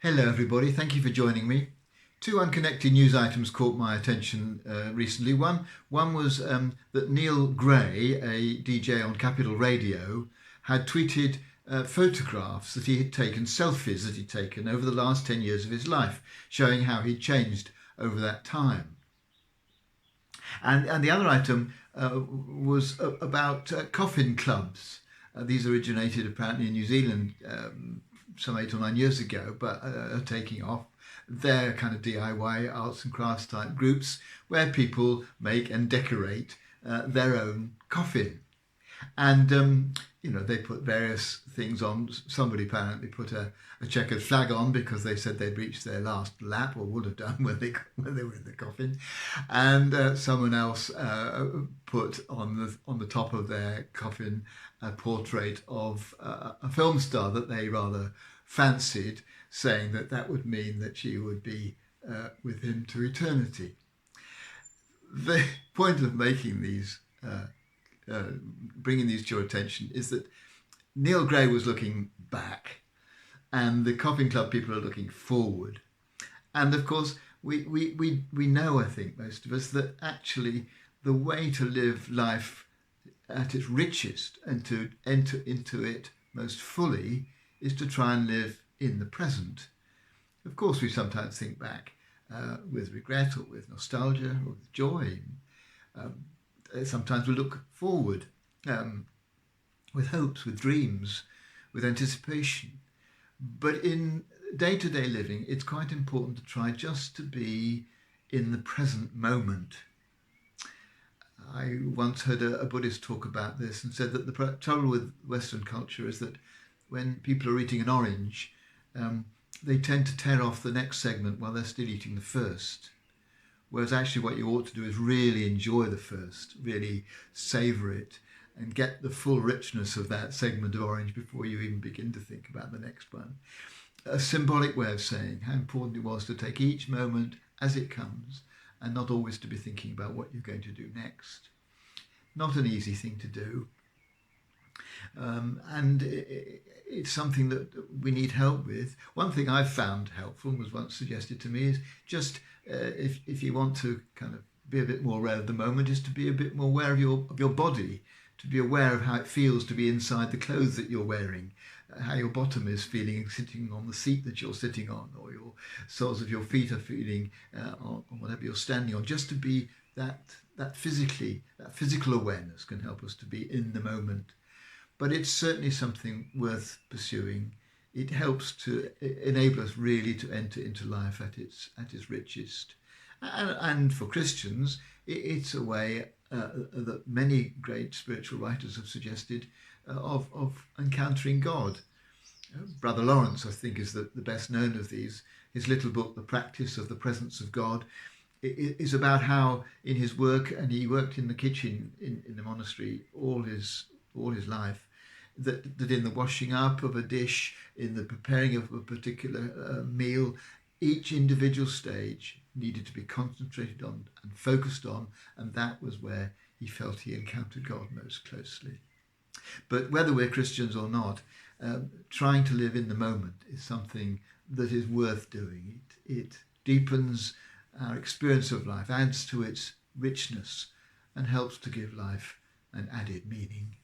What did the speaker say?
Hello everybody, thank you for joining me. Two unconnected news items caught my attention recently. One was that Neil Gray, a DJ on Capital Radio, had tweeted photographs that he had taken, selfies that he'd taken over the last 10 years of his life, showing how he'd changed over that time. And the other item was about coffin clubs. These originated apparently in New Zealand some 8 or 9 years ago, but are taking off. They're kind of DIY arts and crafts type groups where people make and decorate their own coffin. And they put various things on. Somebody apparently put a checkered flag on because they said they'd reached their last lap, or would have done when they were in the coffin. And someone else put on the top of their coffin a portrait of a film star that they rather fancied, saying that would mean that she would be with him to eternity. The point of making these bringing these to your attention is that Neil Gray was looking back and the Coffin Club people are looking forward. And of course, we know, I think, most of us, that actually the way to live life at its richest and to enter into it most fully is to try and live in the present. Of course, we sometimes think back with regret or with nostalgia or with joy. Sometimes we look forward with hopes, with dreams, with anticipation. But in day-to-day living, it's quite important to try just to be in the present moment. I once heard a Buddhist talk about this and said that the trouble with Western culture is that when people are eating an orange, they tend to tear off the next segment while they're still eating the first. Whereas actually what you ought to do is really enjoy the first, really savour it and get the full richness of that segment of orange before you even begin to think about the next one. A symbolic way of saying how important it was to take each moment as it comes and not always to be thinking about what you're going to do next. Not an easy thing to do. And it's something that we need help with. One thing I've found helpful and was once suggested to me is just if you want to kind of be a bit more aware of the moment, is to be a bit more aware of your body, to be aware of how it feels to be inside the clothes that you're wearing, how your bottom is feeling sitting on the seat that you're sitting on, or your soles of your feet are feeling on whatever you're standing on. Just to be that physical awareness can help us to be in the moment. But it's certainly something worth pursuing. It helps to enable us really to enter into life at its richest. And for Christians, it's a way that many great spiritual writers have suggested of encountering God. Brother Lawrence, I think, is the best known of these. His little book, The Practice of the Presence of God, is about how in his work, and he worked in the kitchen in the monastery all his life, that in the washing up of a dish, in the preparing of a particular meal, each individual stage needed to be concentrated on and focused on, and that was where he felt he encountered God most closely. But whether we're Christians or not, trying to live in the moment is something that is worth doing. It deepens our experience of life, adds to its richness, and helps to give life an added meaning.